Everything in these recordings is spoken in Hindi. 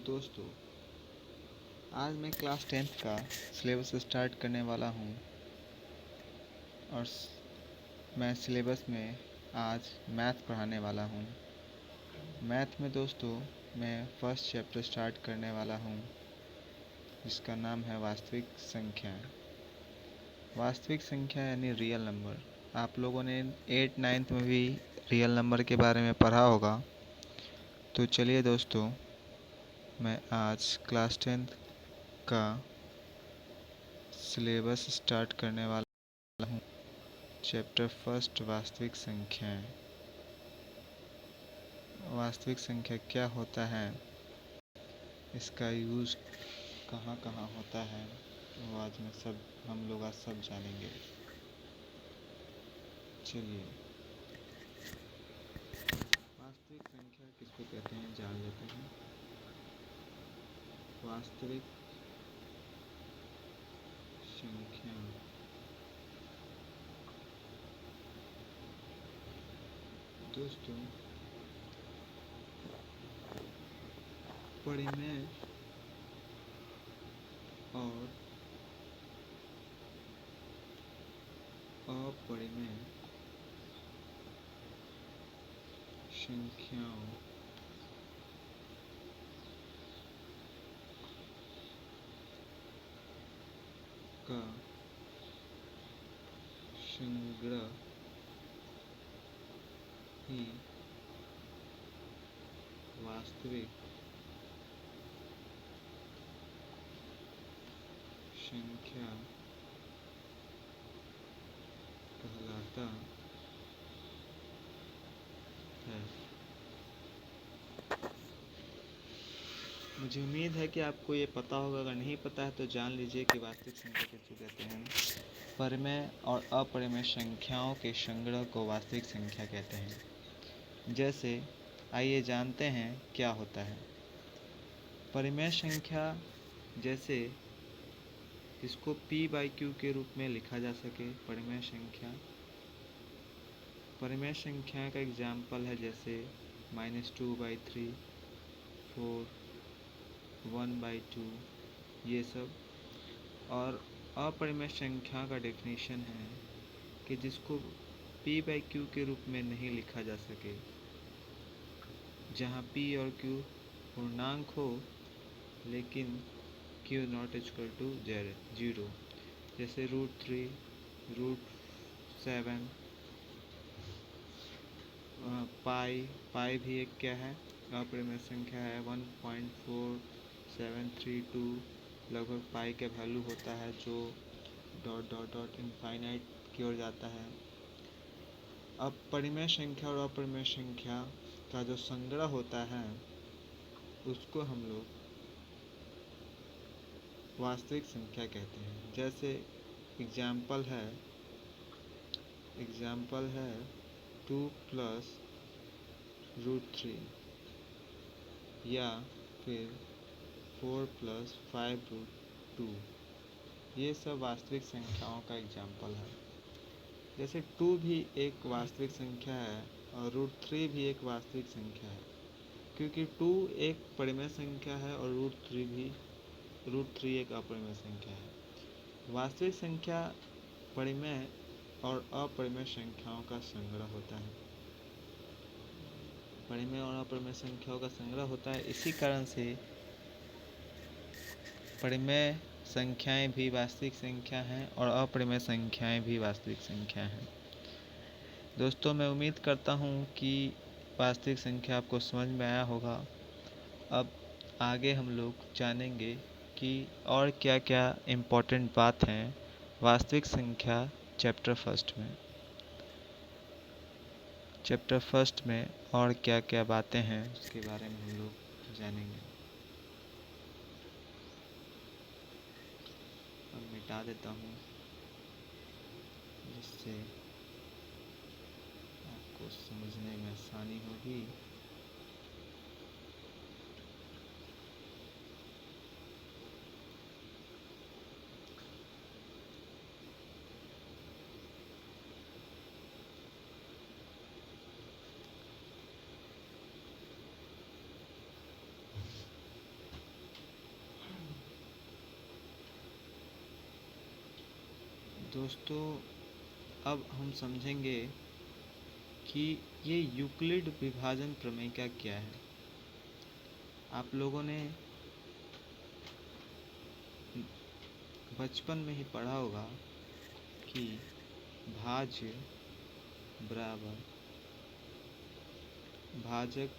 दोस्तों, आज मैं क्लास 10th का सिलेबस स्टार्ट करने वाला हूँ और मैं सिलेबस में आज मैथ पढ़ाने वाला हूँ। मैथ में दोस्तों मैं फर्स्ट चैप्टर स्टार्ट करने वाला हूँ जिसका नाम है वास्तविक संख्याएँ। वास्तविक संख्या यानी रियल नंबर। आप लोगों ने 8th 9th में भी रियल नंबर के बारे में पढ़ा होगा। तो चलिए दोस्तों, मैं आज क्लास 10th का सिलेबस स्टार्ट करने वाला हूँ। चैप्टर फर्स्ट, वास्तविक संख्याएँ। वास्तविक संख्या क्या होता है, इसका यूज़ कहाँ कहाँ होता है, वो आज हम लोग आज सब जानेंगे। चलिए, वास्तविक संख्या किसको कहते हैं जान लेते हैं। वास्तविक संख्या दोस्तों परिमेय और अपरिमेय संख्याओं का संग्रह ही वास्तविक संख्या कहलाता है। मुझे उम्मीद है कि आपको ये पता होगा। अगर नहीं पता है तो जान लीजिए कि वास्तविक संख्या किसको कहते हैं। परिमेय और अपरिमेय संख्याओं के संग्रह को वास्तविक संख्या कहते हैं। जैसे आइए जानते हैं क्या होता है। परिमेय संख्या जैसे इसको p/q के रूप में लिखा जा सके। परिमेय संख्या का एग्जाम्पल है जैसे -2/3, 4, 1/2, ये सब। और अपरिमेय संख्या का डेफिनेशन है कि जिसको p/q के रूप में नहीं लिखा जा सके, जहाँ p और q पूर्णांक हो लेकिन q नॉट इक्वल टू 0, जैसे √3, √7, पाई भी एक क्या है, अपरिमेय संख्या है। 1.4732 लगभग पाई का वैल्यू होता है जो ... इनफाइनाइट की ओर जाता है। अब परिमेय संख्या और अपरिमेय संख्या का जो संग्रह होता है उसको हम लोग वास्तविक संख्या कहते हैं। जैसे एग्जाम्पल है 2 + √3 या फिर 4 + 5√2, ये सब वास्तविक संख्याओं का एग्जाम्पल है। जैसे 2 भी एक वास्तविक संख्या है और √3 भी एक वास्तविक संख्या है, क्योंकि 2 एक परिमेय संख्या है और √3 एक अपरिमेय संख्या है। वास्तविक संख्या परिमेय और अपरिमेय संख्याओं का संग्रह होता है। परिमेय और अपरिमेय संख्याओं का संग्रह होता है। इसी कारण से परिमेय संख्याएं भी वास्तविक संख्या हैं और अपरिमेय संख्याएं भी वास्तविक संख्या हैं। दोस्तों, मैं उम्मीद करता हूँ कि वास्तविक संख्या आपको समझ में आया होगा। अब आगे हम लोग जानेंगे कि और क्या क्या इम्पोर्टेंट बात हैं वास्तविक संख्या चैप्टर फर्स्ट में और क्या क्या बातें हैं उसके बारे में हम लोग जानेंगे। अब मिटा देता हूँ जिससे आपको समझने में आसानी होगी। दोस्तों, अब हम समझेंगे कि ये यूक्लिड विभाजन प्रमेय का क्या है। आप लोगों ने बचपन में ही पढ़ा होगा कि भाज्य बराबर भाजक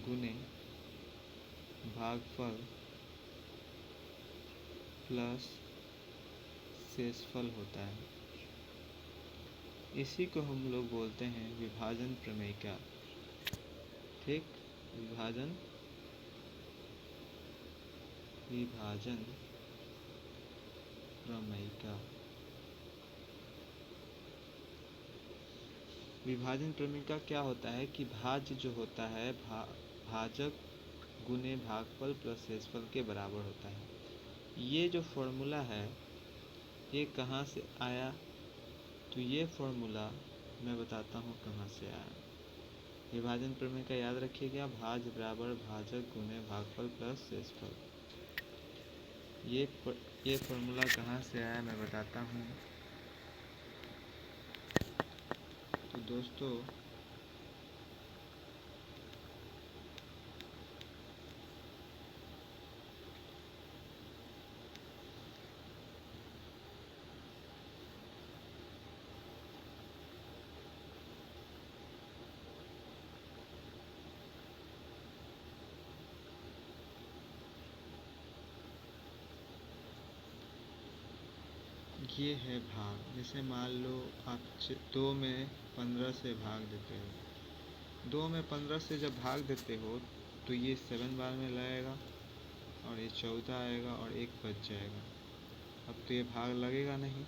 गुने भागफल प्लस शेषफल होता है। इसी को हम लोग बोलते हैं विभाजन प्रमेय का। ठीक, विभाजन प्रमेय का। विभाजन प्रमेय का क्या होता है कि भाज्य जो होता है भाजक गुने भागफल प्लस शेषफल के बराबर होता है। ये जो फॉर्मूला है ये कहाँ से आया, तो ये फॉर्मूला मैं बताता हूँ कहाँ से आया। विभाजन प्रमेय का याद रखिएगा, भाज्य बराबर भाजक गुने भागफल प्लस शेषफल। ये फॉर्मूला कहाँ से आया मैं बताता हूँ। तो दोस्तों, ये है भाग। जैसे मान लो आप 2 में 15 से भाग देते हो। 2 में 15 से जब भाग देते हो तो ये 7 बार में लगेगा और ये 14 आएगा और 1 बच जाएगा। अब तो ये भाग लगेगा नहीं,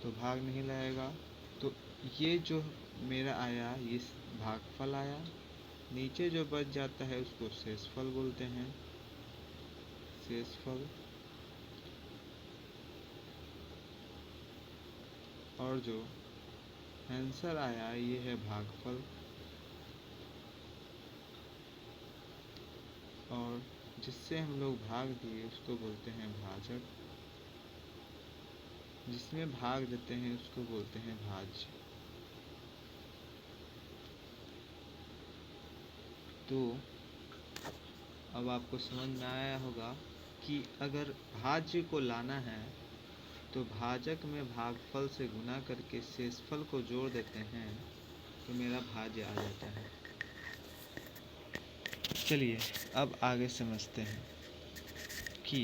तो भाग नहीं लगेगा। तो ये जो मेरा आया ये भागफल आया। नीचे जो बच जाता है उसको शेषफल बोलते हैं, शेषफल। और जो आंसर आया ये है भागफल। और जिससे हम लोग भाग दिए उसको बोलते हैं भाजक। जिसमें भाग देते हैं उसको बोलते हैं भाज्य। तो अब आपको समझ में आया होगा कि अगर भाज्य को लाना है तो भाजक में भागफल से गुना करके शेषफल को जोड़ देते हैं तो मेरा भाज्य आ जाता है। चलिए अब आगे समझते हैं कि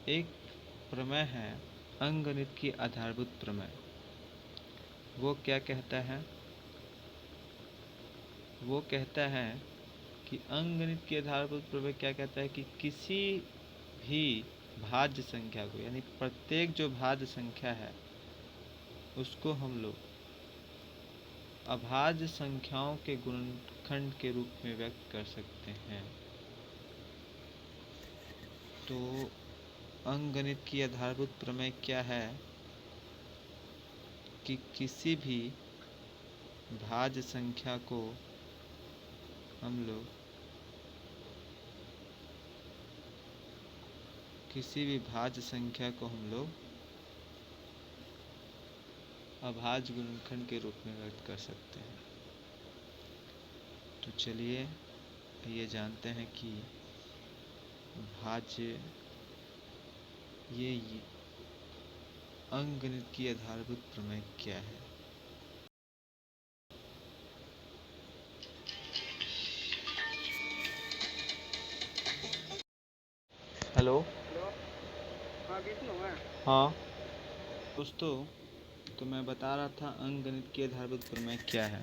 एक प्रमेय है अंकगणित की आधारभूत प्रमेय। वो क्या कहता है? वो कहता है कि अंकगणित की आधारभूत प्रमेय क्या कहता है कि किसी भी भाज्य संख्या को, यानी प्रत्येक जो भाज्य संख्या है उसको हम लोग अभाज्य संख्याओं के गुणनखंड के रूप में व्यक्त कर सकते हैं। तो अंकगणित की आधारभूत प्रमेय क्या है कि किसी भी भाज्य संख्या को हम लोग अभाज्य गुणनखंड के रूप में व्यक्त कर सकते हैं। तो चलिए ये जानते हैं कि भाज्य ये अंकगणित की आधारभूत प्रमेय क्या है। हेलो। हाँ दोस्तों, तो मैं बता रहा था अंकगणित की आधारभूत प्रमेय क्या है।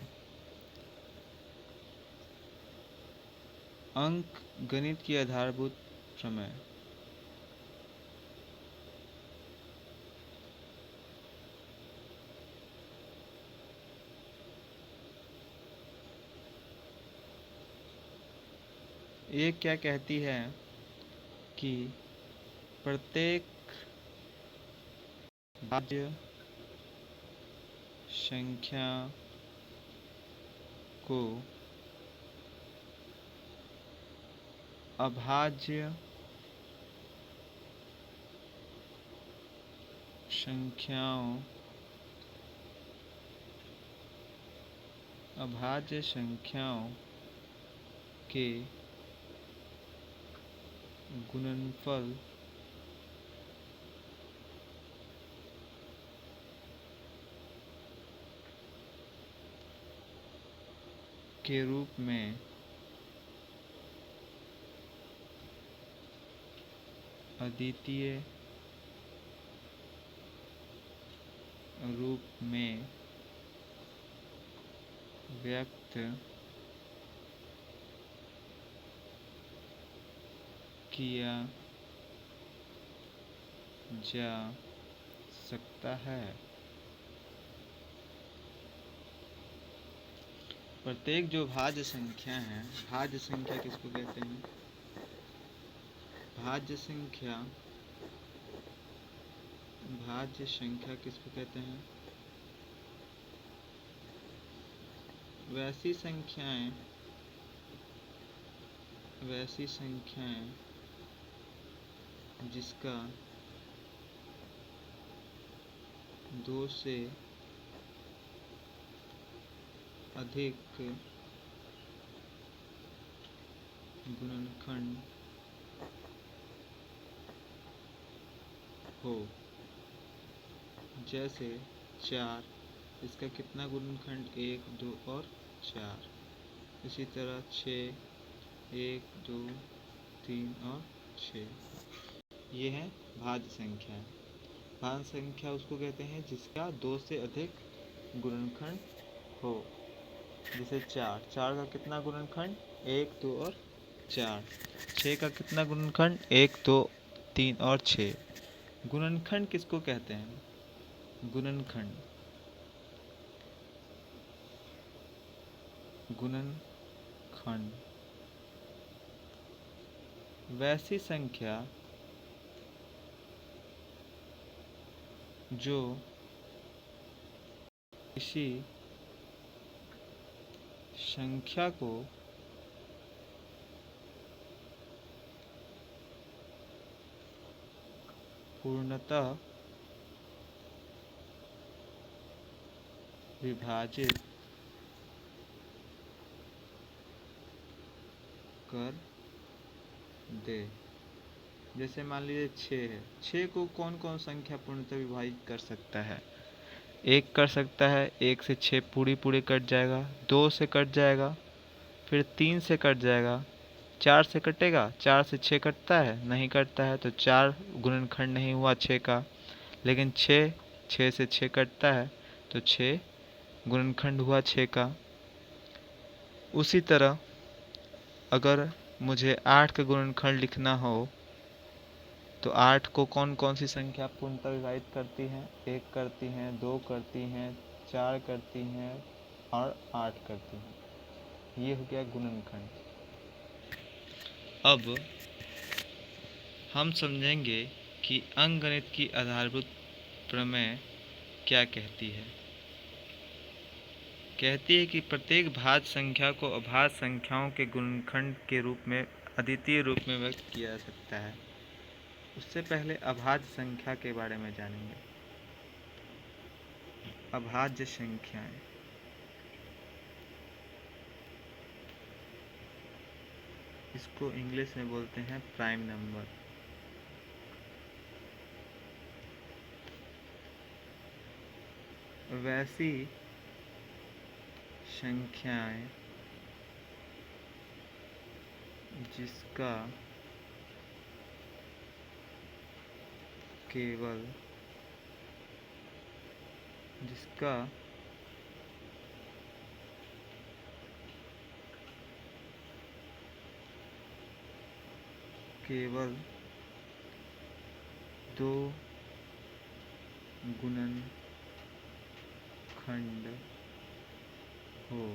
अंकगणित की आधारभूत प्रमेय ये क्या कहती है कि प्रत्येक भाज्य संख्या को अभाज्य संख्याओं अभाज्य संख्याओं के गुणनफल के रूप में अद्वितीय रूप में व्यक्त किया जा सकता है। प्रत्येक जो भाज्य संख्या है, भाज्य संख्या किसको कहते हैं? भाज्य संख्या किसको कहते हैं? वैसी संख्याएं जिसका 2 से अधिक गुणनखंड हो। जैसे 4, इसका कितना गुणनखंड? 1, 2 और 4। इसी तरह 6, 1, 2, 3 और 6। ये है भाज्य संख्या। भाज्य संख्या उसको कहते हैं जिसका 2 से अधिक गुणनखंड हो। जैसे 4 का कितना गुणनखंड? 1, 2 और 4। 6 का कितना गुणनखंड? 1, 2, 3 और 6। गुणनखंड किसको कहते हैं? गुणनखंड वैसी संख्या जो किसी संख्या को पूर्णतः विभाजित कर दे। जैसे मान लीजिए 6 है। 6 को कौन कौन संख्या पूर्णतः विभाजित कर सकता है? 1 कर सकता है। 1 से 6 पूरी कट जाएगा। 2 से कट जाएगा। फिर 3 से कट जाएगा। 4 से कटेगा। 4 से 6 कटता है? नहीं कटता है, तो 4 गुणनखंड नहीं हुआ 6 का। लेकिन 6 से 6 कटता है, तो 6 गुणनखंड हुआ 6 का। उसी तरह अगर मुझे 8 का गुणनखंड लिखना हो तो 8 को कौन कौन सी संख्या पूर्णतः विभाजित करती हैं? 1 करती हैं, 2 करती हैं, 4 करती हैं और 8 करती हैं। ये हो गया गुणनखंड। अब हम समझेंगे कि अंकगणित की आधारभूत प्रमेय क्या कहती है। कहती है कि प्रत्येक भाज्य संख्या को अभाज्य संख्याओं के गुणनखंड के रूप में अद्वितीय रूप में व्यक्त किया जा सकता है। उससे पहले अभाज्य संख्या के बारे में जानेंगे। अभाज्य संख्याएं इसको इंग्लिश में बोलते हैं प्राइम नंबर। वैसी संख्याएं जिसका केवल दो गुणनखंड हो,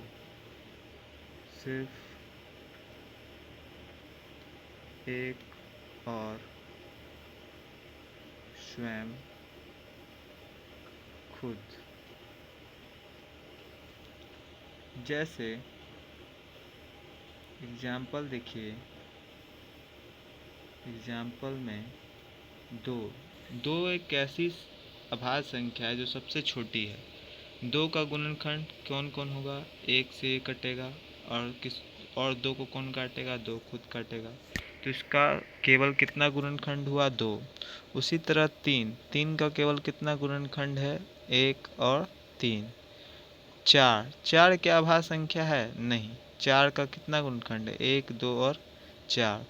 सिर्फ एक और स्वयं खुद। जैसे एग्जाम्पल देखिए। एग्जाम्पल में दो एक ऐसी अभाज्य संख्या है जो सबसे छोटी है। 2 का गुणनखंड कौन कौन होगा? 1 से 1 कटेगा, और 2 को कौन काटेगा? 2 खुद काटेगा। तो इसका केवल कितना गुणनखंड हुआ? 2। उसी तरह 3 का केवल कितना गुणनखंड है? 1 और 3। 4 क्या अभाज्य संख्या है? नहीं। 4 का कितना गुणनखंड है? 1, 2 और 4।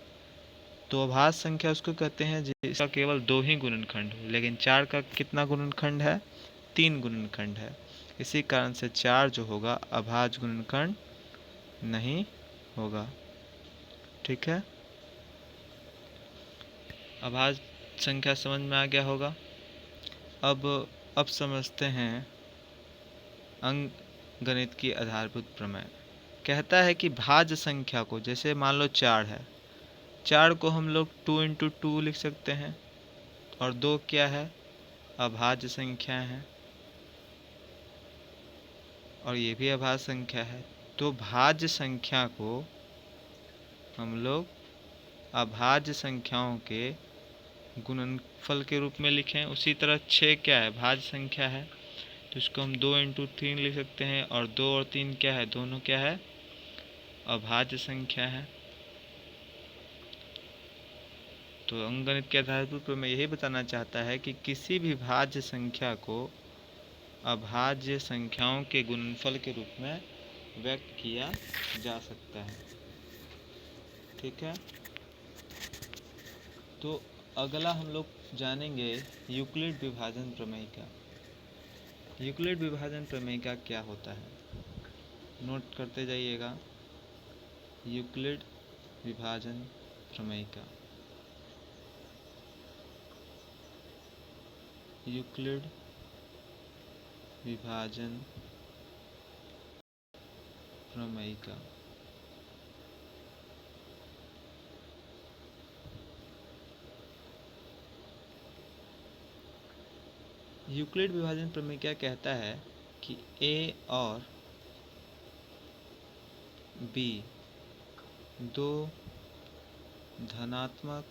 तो अभाज्य संख्या उसको कहते हैं जिसका केवल 2 ही गुणनखंड हो, लेकिन 4 का कितना गुणनखंड है? 3 गुणनखंड है। इसी कारण से 4 जो होगा अभाज्य गुणनखंड नहीं होगा। ठीक है, अभाज्य संख्या समझ में आ गया होगा। अब समझते हैं अंकगणित की आधारभूत प्रमेय। कहता है कि भाज्य संख्या को, जैसे मान लो 4 है, 4 को हम लोग 2 इंटू 2 लिख सकते हैं, और 2 क्या है? अभाज्य संख्या है, और ये भी अभाज्य संख्या है। तो भाज्य संख्या को हम लोग अभाज्य संख्याओं के गुणनफल के रूप में लिखें। उसी तरह 6 क्या है? भाज्य संख्या है, तो इसको हम 2 इंटू 3 लिख सकते हैं, और 2 और 3 क्या है? दोनों क्या है? अभाज्य संख्या है। तो अंकगणित के आधारभूत पर मैं यही बताना चाहता है कि किसी भी भाज्य संख्या को अभाज्य संख्याओं के गुणनफल के रूप में व्यक्त किया जा सकता है। ठीक है, तो अगला हम लोग जानेंगे यूक्लिड विभाजन प्रमेय का। यूक्लिड विभाजन प्रमेय का क्या होता है, नोट करते जाइएगा। यूक्लिड विभाजन प्रमेय का, यूक्लिड विभाजन प्रमेय का। यूक्लिड विभाजन प्रमेय क्या कहता है कि ए और बी दो धनात्मक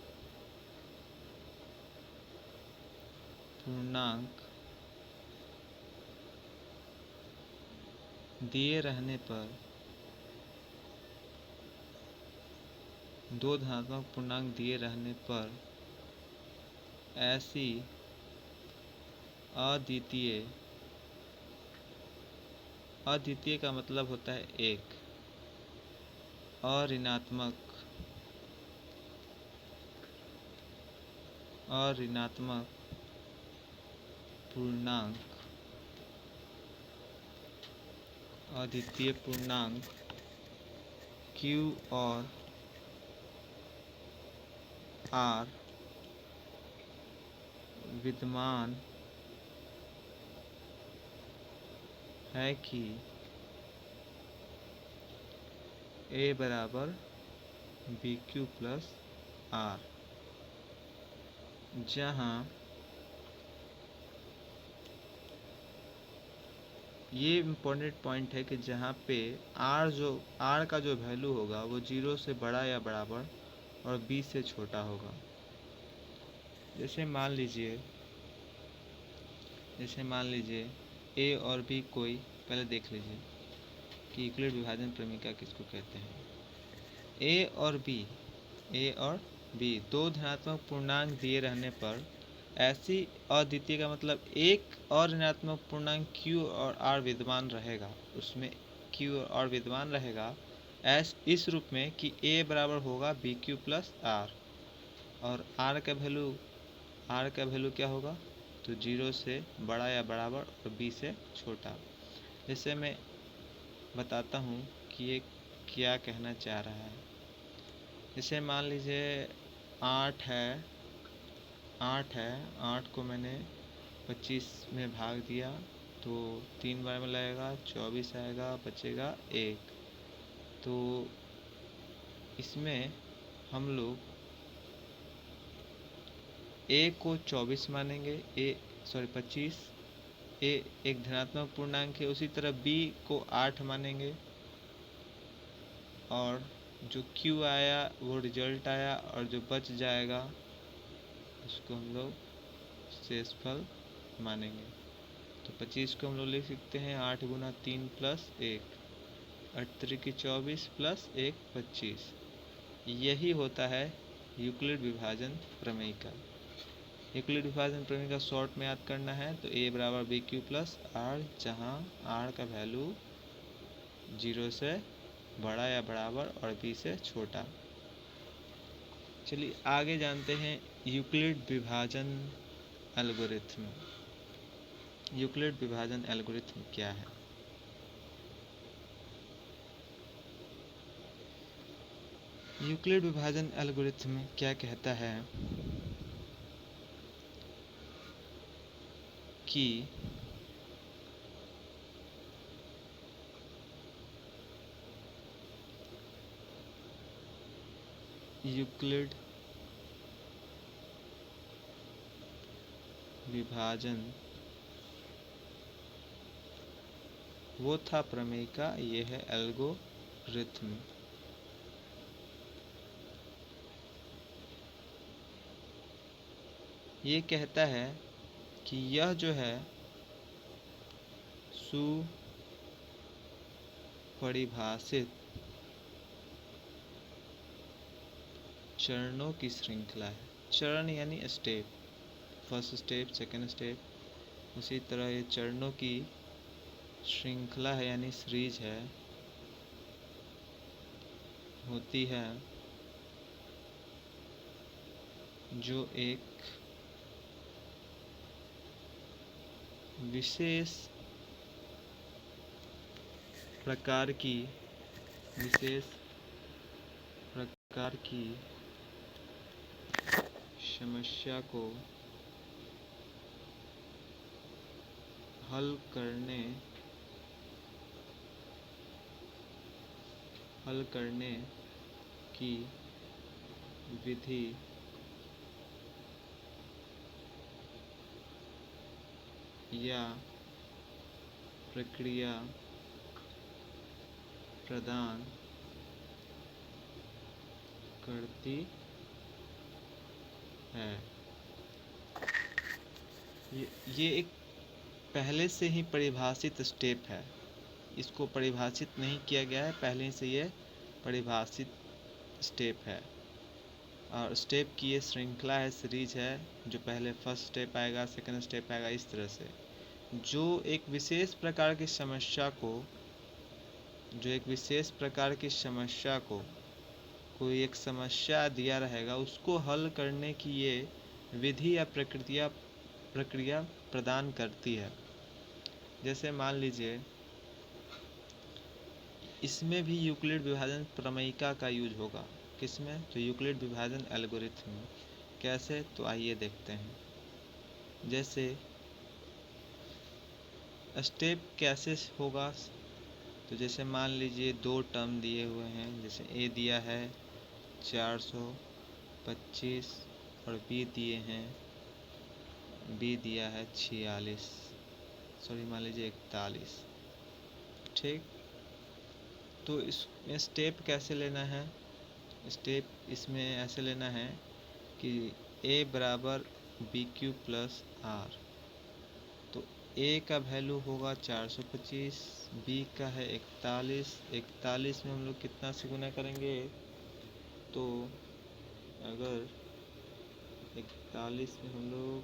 पूर्णांक दिए रहने पर, दो धनात्मक पूर्णांक दिए रहने पर ऐसी अद्वितीय, अद्वितीय का मतलब होता है एक, अऋणात्मक पूर्णांक, अद्वितीय पूर्णांक Q और R विद्यमान है कि A बराबर BQ प्लस R, जहाँ ये इम्पोर्टेंट पॉइंट है कि जहाँ पे R का जो वैल्यू होगा वो 0 से बड़ा या बराबर और B से छोटा होगा। जैसे मान लीजिए A और B कोई, पहले देख लीजिए कि यूक्लिड विभाजन प्रमेय किसको कहते हैं। A और B दो धनात्मक पूर्णांक दिए रहने पर ऐसी अद्वितीय का मतलब एक और ऋणात्मक पूर्णांक Q और R विद्यमान रहेगा, उसमें Q और R विद्यमान रहेगा इस रूप में कि A बराबर होगा BQ प्लस R, और R का वैल्यू क्या होगा? तो 0 से बड़ा या बराबर और B से छोटा। जैसे मैं बताता हूँ कि ये क्या कहना चाह रहा है। जैसे मान लीजिए 8 है, 8 को मैंने 25 में भाग दिया तो 3 बार में लगेगा, 24 आएगा, बचेगा 1। तो इसमें हम लोग A को 24 मानेंगे, 25, A एक धनात्मक पूर्णांक है। उसी तरह B को 8 मानेंगे, और जो Q आया वो रिजल्ट आया, और जो बच जाएगा उसको हम लोग शेषफल मानेंगे। तो 25 को हम लोग लिख सकते हैं 8 गुना 3 प्लस 1, 8 त्रिक 24 प्लस 1 25। यही होता है यूक्लिड विभाजन प्रमेय का। यूक्लिड विभाजन प्रमेय का शॉर्ट में याद करना है तो a बराबर बी क्यू प्लस आर, जहाँ आर का वैल्यू 0 से बड़ा या बराबर और b से छोटा। चलिए आगे जानते हैं यूक्लिड विभाजन एल्गोरिथ्म। यूक्लिड विभाजन एल्गोरिथ्म क्या है? यूक्लिड विभाजन एल्गोरिथ्म क्या कहता है कि यूक्लिड विभाजन वो था प्रमेय का, ये है एल्गोरिथ्म। ये कहता है कि यह जो है सुपरिभाषित चरणों की श्रृंखला है। चरण यानी step, first step, second step, उसी तरह ये चरणों की श्रृंखला है यानी सीरीज है, होती है, जो एक विशेष प्रकार की समस्या को हल करने की विधि या प्रक्रिया प्रदान करती है। ये एक पहले से ही परिभाषित स्टेप है, इसको परिभाषित नहीं किया गया है, पहले से ये परिभाषित स्टेप है। और स्टेप की ये श्रृंखला है, सीरीज है, जो पहले फर्स्ट स्टेप आएगा, सेकंड स्टेप आएगा, इस तरह से जो एक विशेष प्रकार की समस्या को कोई एक समस्या दिया रहेगा, उसको हल करने की ये विधि या प्रक्रिया प्रदान करती है। जैसे मान लीजिए इसमें भी यूक्लिड विभाजन प्रमेयिका का यूज होगा। किसमें? तो यूक्लिड विभाजन एल्गोरिथम में। कैसे? तो आइए देखते हैं। जैसे स्टेप कैसे होगा, तो जैसे मान लीजिए 2 टर्म दिए हुए हैं, जैसे ए दिया है 425 और बी दिए हैं, बी दिया है 46, मान लीजिए 41। ठीक, तो इसमें स्टेप कैसे लेना है? स्टेप इसमें ऐसे लेना है कि a बराबर बी क्यू प्लस आर, तो a का वैल्यू होगा 425, b का है 41 में हम लोग कितना से गुना करेंगे? तो अगर 41 में हम लोग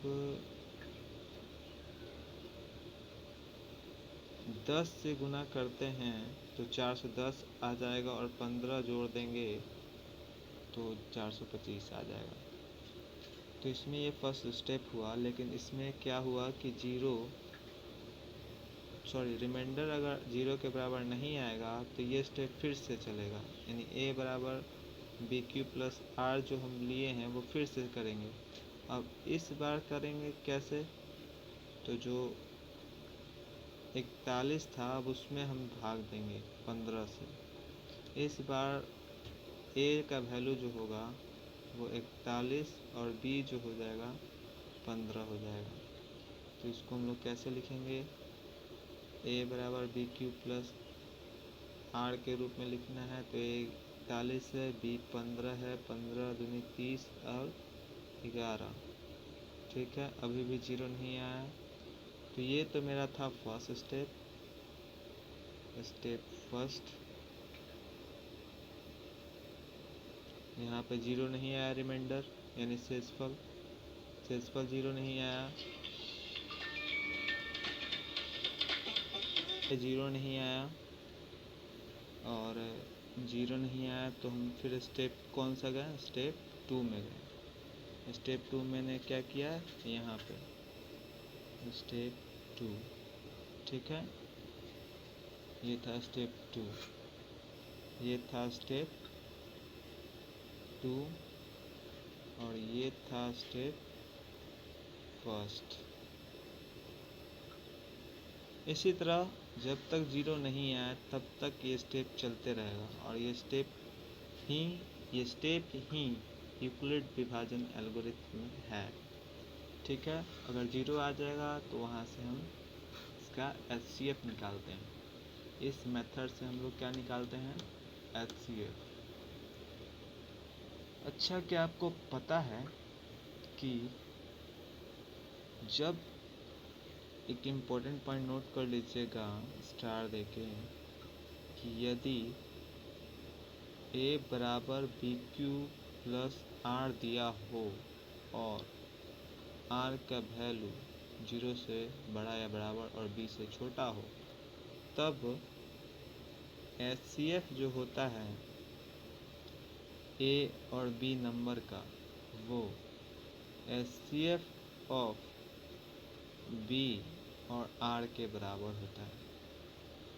10 से गुना करते हैं तो 410 आ जाएगा, और 15 जोड़ देंगे तो 425 आ जाएगा। तो इसमें ये फर्स्ट स्टेप हुआ, लेकिन इसमें क्या हुआ कि रिमाइंडर अगर 0 के बराबर नहीं आएगा तो ये स्टेप फिर से चलेगा, यानी a बराबर बी क्यू प्लस आर जो हम लिए हैं वो फिर से करेंगे। अब इस बार करेंगे कैसे? तो जो 41 था अब उसमें हम भाग देंगे 15 से। इस बार a का वैल्यू जो होगा वो 41 और b जो हो जाएगा 15 हो जाएगा। तो इसको हम लोग कैसे लिखेंगे? a बराबर बी क्यू प्लस आर के रूप में लिखना है, तो a 41 है, b 15 है, 15 दूनी 30 और 11। ठीक है, अभी भी 0 नहीं आया, तो ये तो मेरा था फर्स्ट स्टेप, स्टेप फर्स्ट। यहाँ पे जीरो नहीं आया रिमाइंडर, यानी शेषफल, शेषफल जीरो नहीं आया, जीरो नहीं आया और जीरो नहीं आया, तो हम फिर स्टेप कौन सा गए, स्टेप 2 में गए। स्टेप 2 मैंने क्या किया, यहाँ पे स्टेप 2, ठीक है, ये था स्टेप 2, ये था स्टेप 2 और ये था स्टेप फर्स्ट। इसी तरह जब तक जीरो नहीं आया तब तक ये स्टेप चलते रहेगा और ये स्टेप ही यूक्लिड विभाजन एल्गोरिथम है, ठीक है। अगर जीरो आ जाएगा तो वहाँ से हम इसका HCF निकालते हैं। इस मेथड से हम लोग क्या निकालते हैं, HCF। अच्छा, क्या आपको पता है कि जब, एक इम्पोर्टेंट पॉइंट नोट कर लीजिएगा स्टार देके, कि यदि A बराबर BQ प्लस R दिया हो और R का वैल्यू 0 से बड़ा या बराबर और B से छोटा हो, तब HCF जो होता है A और B नंबर का, वो HCF ऑफ B और R के बराबर होता है।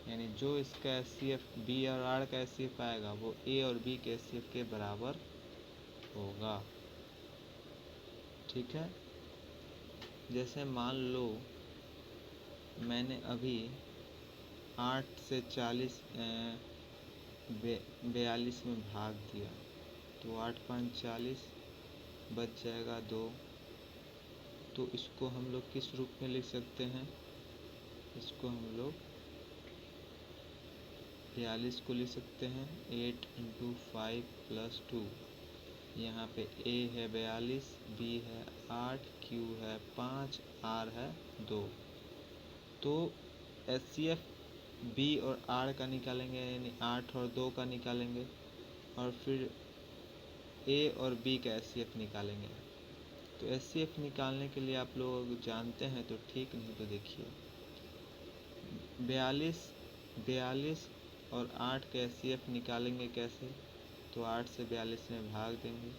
यानी जो इसका HCF B और R का HCF आएगा वो A और B के HCF के बराबर होगा, ठीक है। जैसे मान लो मैंने अभी 8 से 42 में भाग दिया, तो 8 5 40, बच जाएगा 2। तो इसको हम लोग किस रूप में लिख सकते हैं, इसको हम लोग 42 को लिख सकते हैं 8 × 5 + 2। यहाँ पे A है 42, B है 8, Q है 5, R है 2। तो HCF B और R का निकालेंगे, यानी 8 और 2 का निकालेंगे और फिर A और B का HCF निकालेंगे। तो HCF निकालने के लिए आप लोग जानते हैं तो ठीक, नहीं तो देखिए 42 और 8 का HCF निकालेंगे कैसे, तो 8 से 42 में भाग देंगे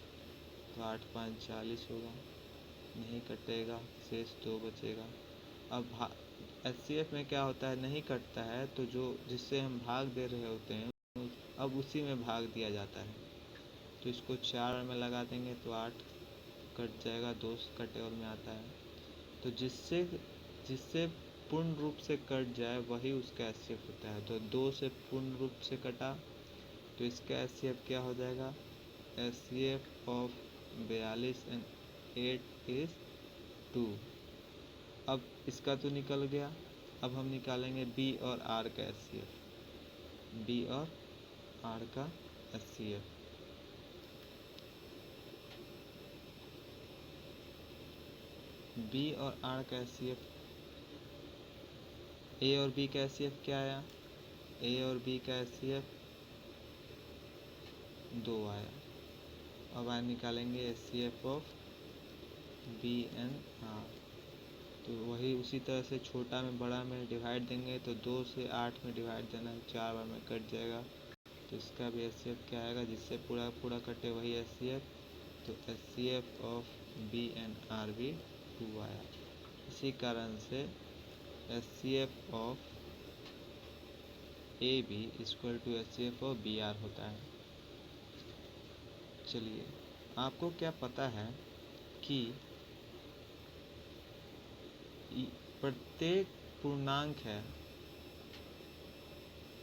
तो 8 5 40 होगा, नहीं कटेगा, शेष 2 बचेगा। अब HCF में क्या होता है, नहीं कटता है, तो जो जिससे हम भाग दे रहे होते हैं अब उसी में भाग दिया जाता है। तो इसको 4 में लगा देंगे तो 8 कट जाएगा, 2 कटे और में आता है। तो जिससे पूर्ण रूप से कट जाए वही उसका HCF होता है। तो 2 से पूर्ण रूप से कटा तो इसका HCF क्या हो जाएगा, HCF ऑफ 42 and 8 is 2। अब इसका तो निकल गया, अब हम निकालेंगे B और R का HCF, B और R का HCF। B और R का HCF, A और B का HCF क्या आया, A और B का HCF 2 आया। अब आगे निकालेंगे HCF of B and R, तो वही उसी तरह से छोटा में बड़ा में डिवाइड देंगे, तो 2 से 8 में डिवाइड देना है, 4 बार में कट जाएगा। तो इसका भी HCF क्या आएगा, जिससे पूरा पूरा कटे वही HCF, तो HCF of B and R भी 2 आया। इसी कारण से HCF of AB equal to HCF of BR होता है। चलिए, आपको क्या पता है कि प्रत्येक पूर्णांक है,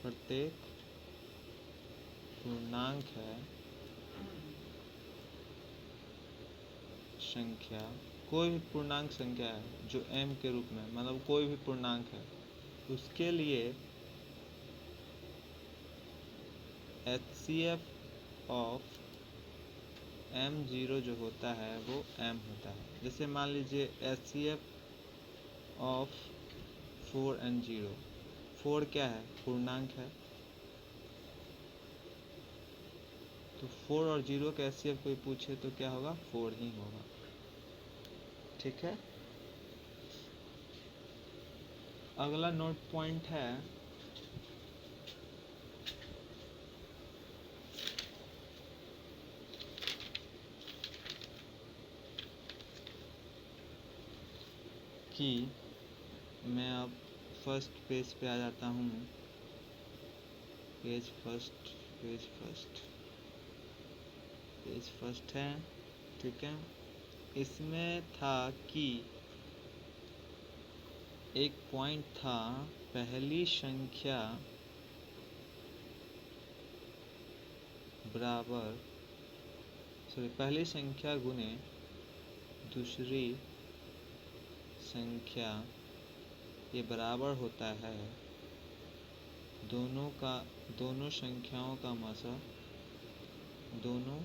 प्रत्येक पूर्णांक है संख्या, कोई भी पूर्णांक संख्या है जो m के रूप में, मतलब कोई भी पूर्णांक है, उसके लिए HCF ऑफ m0 जो होता है वो m होता है। जैसे मान लीजिए HCF ऑफ 4 and 0। 4 क्या है? पूर्णांक है। तो 4 और 0 का एचसीएफ कोई पूछे तो क्या होगा? 4 ही होगा। ठीक है। अगला नोट पॉइंट है कि मैं अब फर्स्ट पेज पे आ जाता हूँ। पेज फर्स्ट है। ठीक है। इसमें था कि एक पॉइंट था, पहली संख्या बराबर पहली संख्या गुने दूसरी संख्या, ये बराबर होता है दोनों संख्याओं का मासा, दोनों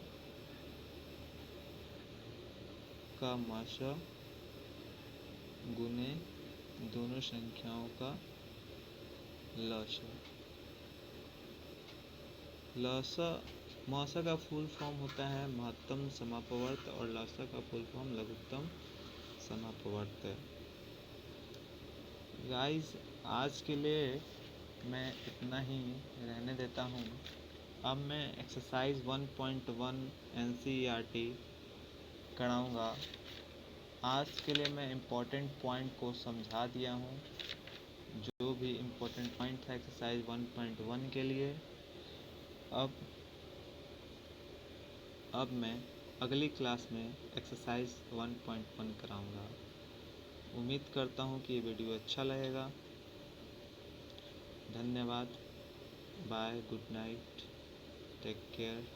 का मासा गुने दोनों संख्याओं का लसा। मासा का फुल फॉर्म होता है महत्तम समापवर्त और लसा का फुल फॉर्म लघुत्तम समापवर्त। गाइस, आज के लिए मैं इतना ही रहने देता हूँ। अब मैं एक्सरसाइज 1.1 एनसीईआरटी कराऊँगा। आज के लिए मैं इम्पोर्टेंट पॉइंट को समझा दिया हूँ, जो भी इम्पोर्टेंट पॉइंट था एक्सरसाइज 1.1 के लिए। अब मैं अगली क्लास में एक्सरसाइज 1.1 कराऊँगा। उम्मीद करता हूँ कि ये वीडियो अच्छा लगेगा। धन्यवाद। Bye, good night, take care.